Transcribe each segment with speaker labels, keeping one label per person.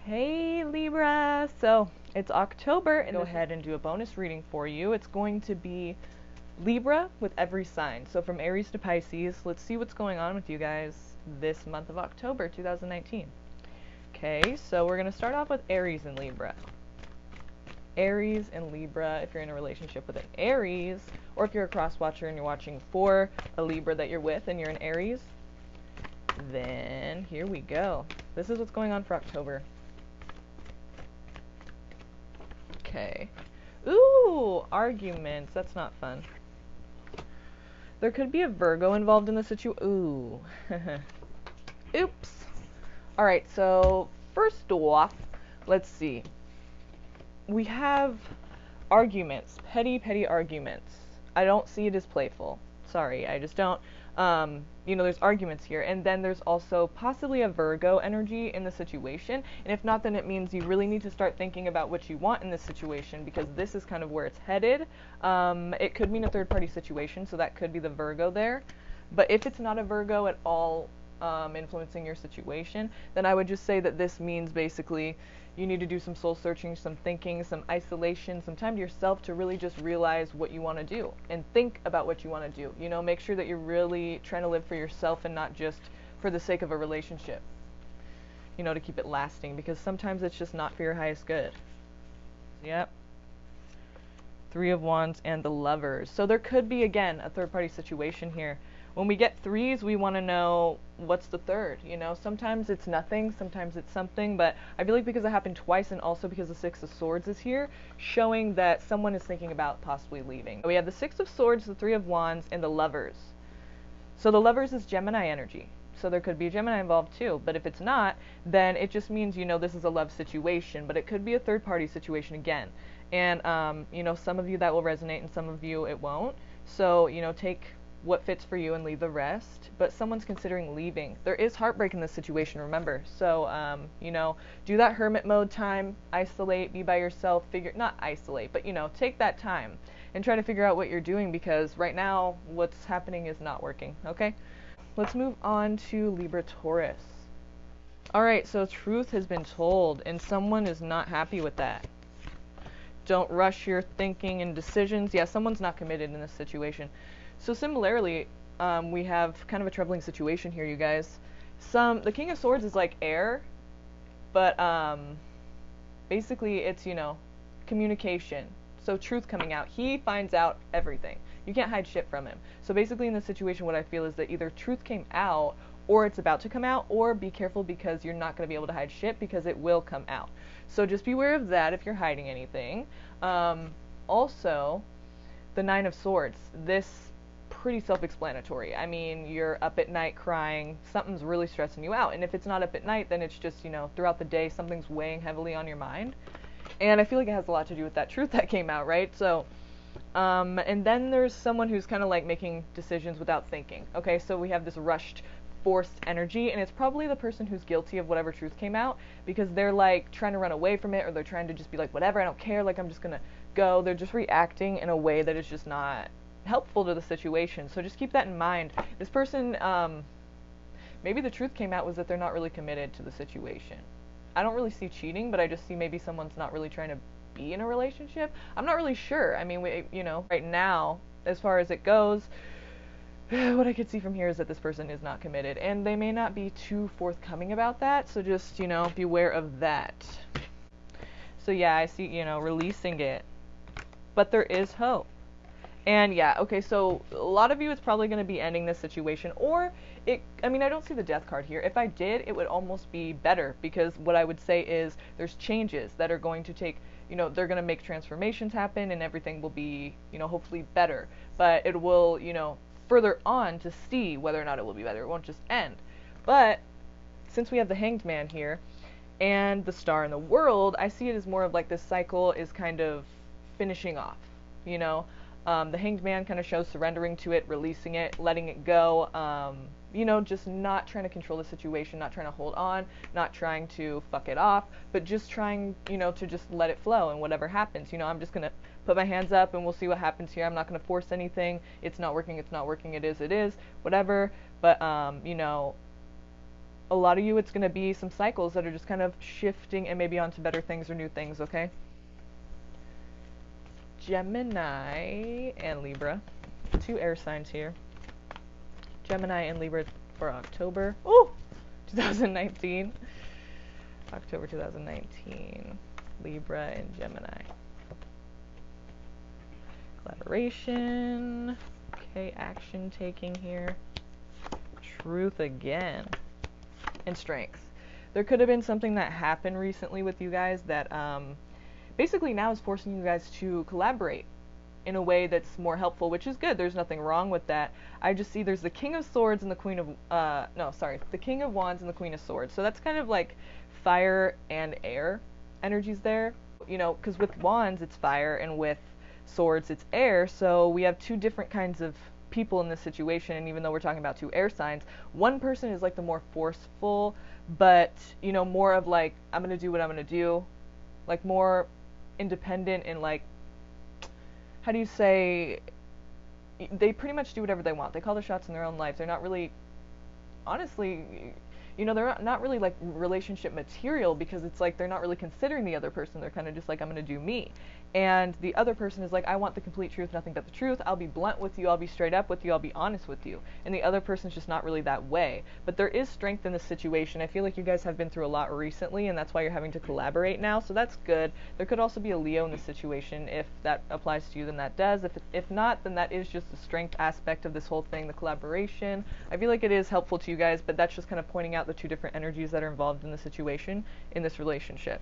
Speaker 1: Hey Libra, so it's October and go ahead and do a bonus reading for you. It's going to be Libra with every sign. So from Aries to Pisces, let's see what's going on with you guys this month of October 2019. Okay, so we're going to start off with Aries and Libra. Aries and Libra, if you're in a relationship with an Aries, or if you're a cross-watcher and you're watching for a Libra that you're with and you're an Aries, then here we go. This is what's going on for October. Okay. Ooh, arguments. That's not fun. There could be a Virgo involved in the situation. Ooh. Oops. Alright, so first off, let's see. We have arguments. Petty arguments. I don't see it as playful. Sorry, I just don't. There's arguments here, and then there's also possibly a Virgo energy in the situation, and if not, then it means you really need to start thinking about what you want in this situation, because this is kind of where it's headed. It could mean a third-party situation, so that could be the Virgo there, but if it's not a Virgo at all influencing your situation, then I would just say that this means basically you need to do some soul searching, some thinking, some isolation, some time to yourself to really just realize what you want to do and think about what you want to do. Make sure that you're really trying to live for yourself and not just for the sake of a relationship, to keep it lasting, because sometimes it's just not for your highest good. Yep. Three of Wands and the Lovers. So there could be, again, a third-party situation here. When we get threes, we want to know what's the third, Sometimes it's nothing, sometimes it's something, but I feel like because it happened twice and also because the Six of Swords is here, showing that someone is thinking about possibly leaving. We have the Six of Swords, the Three of Wands, and the Lovers. So the Lovers is Gemini energy. So there could be a Gemini involved too, but if it's not, then it just means, this is a love situation, but it could be a third-party situation again. And, some of you that will resonate and some of you it won't. So, take what fits for you and leave the rest, but someone's considering leaving. There is heartbreak in this situation, remember. So, do that hermit mode time, isolate, be by yourself, not isolate, but, take that time and try to figure out what you're doing, because right now what's happening is not working, okay? Let's move on to Libra Taurus. Alright, so truth has been told, and someone is not happy with that. Don't rush your thinking and decisions. Yeah, someone's not committed in this situation. So similarly, we have kind of a troubling situation here, you guys. The King of Swords is like air, but basically it's, communication. So truth coming out. He finds out everything. You can't hide shit from him. So basically in this situation, what I feel is that either truth came out, or it's about to come out, or be careful because you're not going to be able to hide shit because it will come out. So just beware of that if you're hiding anything. Also, the Nine of Swords. This pretty self-explanatory. I mean, you're up at night crying, something's really stressing you out, and if it's not up at night, then it's just, throughout the day, something's weighing heavily on your mind, and I feel like it has a lot to do with that truth that came out, right? So, and then there's someone who's kind of like making decisions without thinking, okay? So we have this rushed, forced energy, and it's probably the person who's guilty of whatever truth came out, because they're like trying to run away from it, or they're trying to just be like, whatever, I don't care, like I'm just gonna go. They're just reacting in a way that is just not helpful to the situation. So just keep that in mind. This person, maybe the truth came out was that they're not really committed to the situation. I don't really see cheating, but I just see maybe someone's not really trying to be in a relationship. I'm not really sure. I mean, right now, as far as it goes, what I could see from here is that this person is not committed, and they may not be too forthcoming about that, so just, beware of that. So yeah, I see, releasing it. But there is hope. And yeah, okay, so a lot of you, it's probably going to be ending this situation, or I don't see the death card here. If I did, it would almost be better, because what I would say is there's changes that are going to take, they're going to make transformations happen, and everything will be, hopefully better. But it will, further on to see whether or not it will be better. It won't just end. But since we have the Hanged Man here and the Star in the World, I see it as more of like this cycle is kind of finishing off, The Hanged Man kind of shows surrendering to it, releasing it, letting it go, just not trying to control the situation, not trying to hold on, not trying to fuck it off, but just trying, to just let it flow, and whatever happens, I'm just going to put my hands up and we'll see what happens here. I'm not going to force anything. It's not working, it is, whatever. But, a lot of you, it's going to be some cycles that are just kind of shifting and maybe onto better things or new things, okay? Gemini and Libra, 2 air signs here. Gemini and Libra for October, 2019. October 2019, Libra and Gemini. Collaboration, okay, action taking here. Truth again. And strength. There could have been something that happened recently with you guys that basically now is forcing you guys to collaborate in a way that's more helpful, which is good. There's nothing wrong with that. I just see there's the King of Swords and the Queen of, the King of Wands and the Queen of Swords. So that's kind of like fire and air energies there, you know, because with Wands it's fire and with Swords it's air. So we have 2 different kinds of people in this situation, and even though we're talking about 2 air signs, one person is like the more forceful, but you know, more of like, I'm gonna do what I'm gonna do, like more independent and like, how do you say, they pretty much do whatever they want. They call the shots in their own life. They're not really, honestly, you know, they're not really like relationship material, because it's like they're not really considering the other person. They're kind of just like, I'm going to do me. And the other person is like, I want the complete truth, nothing but the truth. I'll be blunt with you. I'll be straight up with you. I'll be honest with you. And the other person's just not really that way. But there is strength in this situation. I feel like you guys have been through a lot recently, and that's why you're having to collaborate now. So that's good. There could also be a Leo in this situation. If that applies to you, then that does. If not, then that is just the strength aspect of this whole thing, the collaboration. I feel like it is helpful to you guys, but that's just kind of pointing out the 2 different energies that are involved in the situation, in this relationship.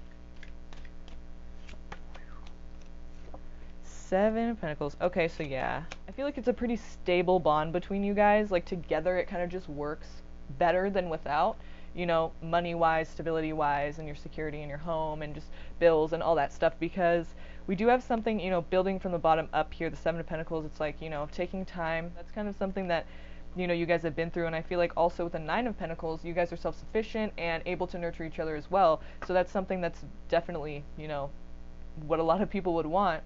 Speaker 1: 7 of Pentacles. Okay, so yeah. I feel like it's a pretty stable bond between you guys. Like together it kind of just works better than without. You know, money-wise, stability-wise, and your security in your home, and just bills and all that stuff, because we do have something, you know, building from the bottom up here, the 7 of Pentacles. It's like, you know, taking time. That's kind of something that, you know, you guys have been through, and I feel like also with the 9 of Pentacles, you guys are self-sufficient and able to nurture each other as well. So that's something that's definitely, you know, what a lot of people would want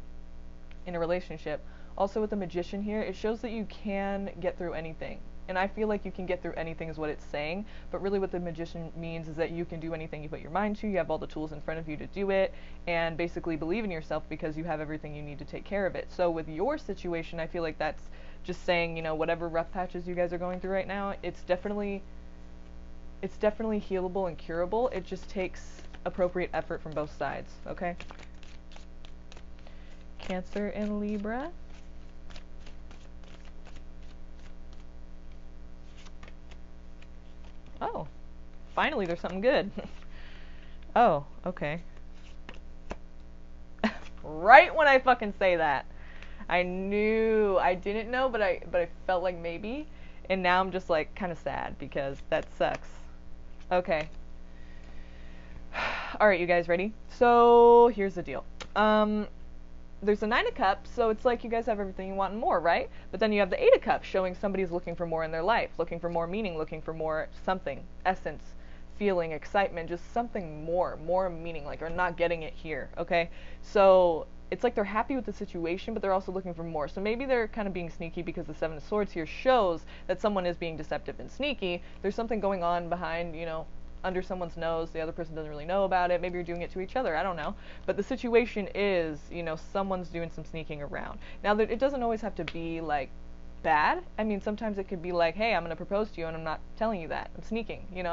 Speaker 1: in a relationship. Also with the Magician here, it shows that you can get through anything. And I feel like you can get through anything is what it's saying, but really what the Magician means is that you can do anything you put your mind to. You have all the tools in front of you to do it, and basically believe in yourself because you have everything you need to take care of it. So with your situation, I feel like that's just saying, you know, whatever rough patches you guys are going through right now, it's definitely healable and curable. It just takes appropriate effort from both sides, okay? Cancer and Libra. Oh, finally there's something good. Oh, okay. Right when I fucking say that. I knew, I didn't know, but I felt like maybe. And now I'm just like kind of sad because that sucks. Okay. Alright, you guys ready? So, here's the deal. There's the 9 of Cups, so it's like you guys have everything you want and more, right? But then you have the 8 of Cups, showing somebody's looking for more in their life, looking for more meaning, looking for more something, essence, feeling, excitement, just something more meaning, like, or not getting it here, okay? So it's like they're happy with the situation, but they're also looking for more. So maybe they're kind of being sneaky because the 7 of Swords here shows that someone is being deceptive and sneaky. There's something going on behind, you know, under someone's nose. The other person doesn't really know about it. Maybe you're doing it to each other. I don't know. But the situation is, you know, someone's doing some sneaking around. Now, it doesn't always have to be, like, bad. I mean, sometimes it could be like, hey, I'm going to propose to you and I'm not telling you that. I'm sneaking. You know,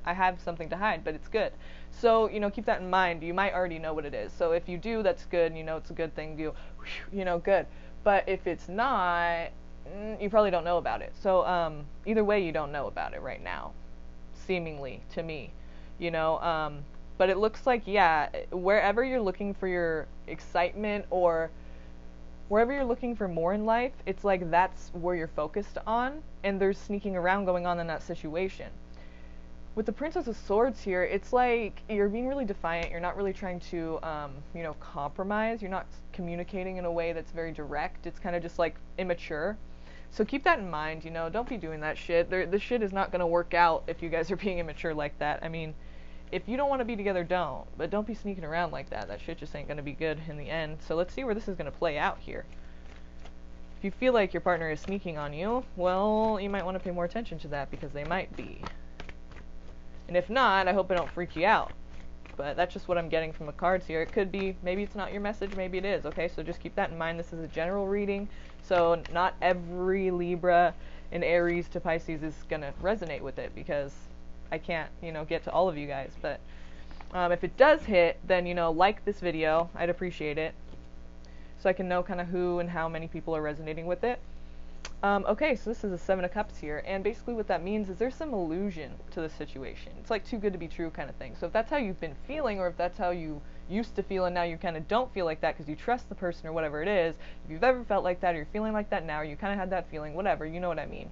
Speaker 1: I have something to hide, but it's good. So, you know, keep that in mind. You might already know what it is. So if you do, that's good. You know, it's a good thing. You know, good. But if it's not, you probably don't know about it. So either way, you don't know about it right now. Seemingly to me, you know, but it looks like, yeah, wherever you're looking for your excitement or wherever you're looking for more in life, it's like that's where you're focused on, and there's sneaking around going on in that situation. With the Princess of Swords here, it's like you're being really defiant. You're not really trying to, you know, compromise. You're not communicating in a way that's very direct. It's kind of just like immature. So keep that in mind, you know, don't be doing that shit. This shit is not going to work out if you guys are being immature like that. I mean, if you don't want to be together, don't. But don't be sneaking around like that. That shit just ain't going to be good in the end. So let's see where this is going to play out here. If you feel like your partner is sneaking on you, well, you might want to pay more attention to that because they might be. And if not, I hope I don't freak you out. But that's just what I'm getting from the cards here. It could be, maybe it's not your message, maybe it is, okay? So just keep that in mind. This is a general reading, so not every Libra and Aries to Pisces is going to resonate with it, because I can't, you know, get to all of you guys. But if it does hit, then, you know, like this video. I'd appreciate it, so I can know kind of who and how many people are resonating with it. Okay, so this is a Seven of Cups here, and basically what that means is there's some illusion to the situation. It's like too good to be true kind of thing. So if that's how you've been feeling, or if that's how you used to feel and now you kind of don't feel like that because you trust the person or whatever it is, if you've ever felt like that or you're feeling like that now, or you kind of had that feeling, whatever, you know what I mean.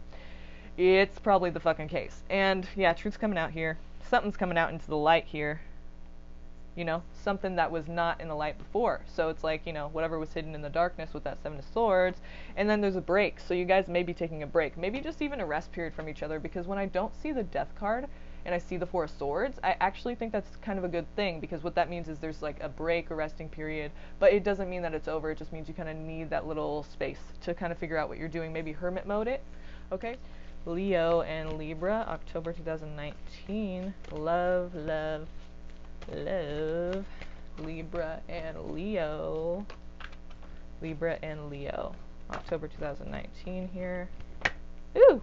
Speaker 1: It's probably the fucking case. And yeah, truth's coming out here. Something's coming out into the light here. You know, something that was not in the light before. So it's like, you know, whatever was hidden in the darkness with that Seven of Swords, and then there's a break. So you guys may be taking a break, maybe just even a rest period from each other, because when I don't see the Death card and I see the Four of Swords, I actually think that's kind of a good thing, because what that means is there's like a break, a resting period, but it doesn't mean that it's over. It just means you kind of need that little space to kind of figure out what you're doing, maybe hermit mode it, okay? Leo and Libra, October 2019, love, love, love. Libra and Leo. Libra and Leo. October 2019 here. Ooh!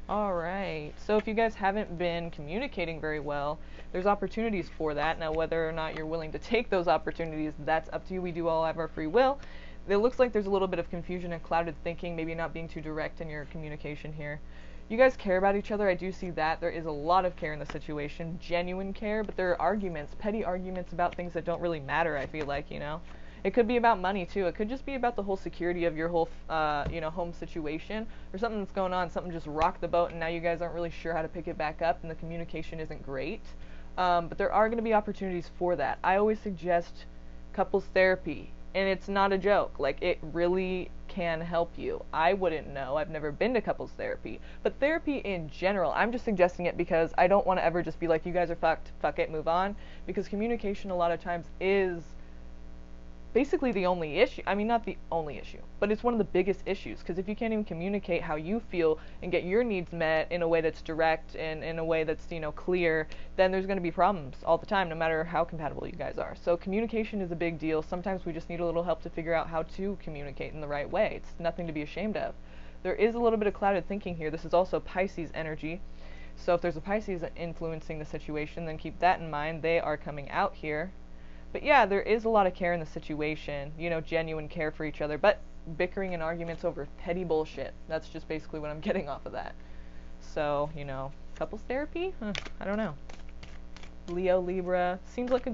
Speaker 1: Alright, so if you guys haven't been communicating very well, there's opportunities for that. Now, whether or not you're willing to take those opportunities, that's up to you. We do all have our free will. It looks like there's a little bit of confusion and clouded thinking, maybe not being too direct in your communication here. You guys care about each other. I do see that. There is a lot of care in the situation, genuine care, but there are arguments, petty arguments about things that don't really matter, I feel like, you know. It could be about money, too. It could just be about the whole security of your whole, you know, home situation, or something that's going on. Something just rocked the boat, and now you guys aren't really sure how to pick it back up, and the communication isn't great. But there are going to be opportunities for that. I always suggest couples therapy, and it's not a joke. Like, it really can help you. I wouldn't know. I've never been to couples therapy. But therapy in general, I'm just suggesting it because I don't want to ever just be like, you guys are fucked, fuck it, move on. Because communication a lot of times is basically the only issue. I mean, not the only issue, but it's one of the biggest issues, because if you can't even communicate how you feel and get your needs met in a way that's direct and in a way that's, you know, clear, then there's going to be problems all the time, no matter how compatible you guys are. So communication is a big deal. Sometimes we just need a little help to figure out how to communicate in the right way. It's nothing to be ashamed of. There is a little bit of clouded thinking here. This is also Pisces energy. So if there's a Pisces influencing the situation, then keep that in mind. They are coming out here. But yeah, there is a lot of care in the situation, you know, genuine care for each other, but bickering and arguments over petty bullshit. That's just basically what I'm getting off of that. So, you know, couples therapy? I don't know. Leo, Libra, seems like a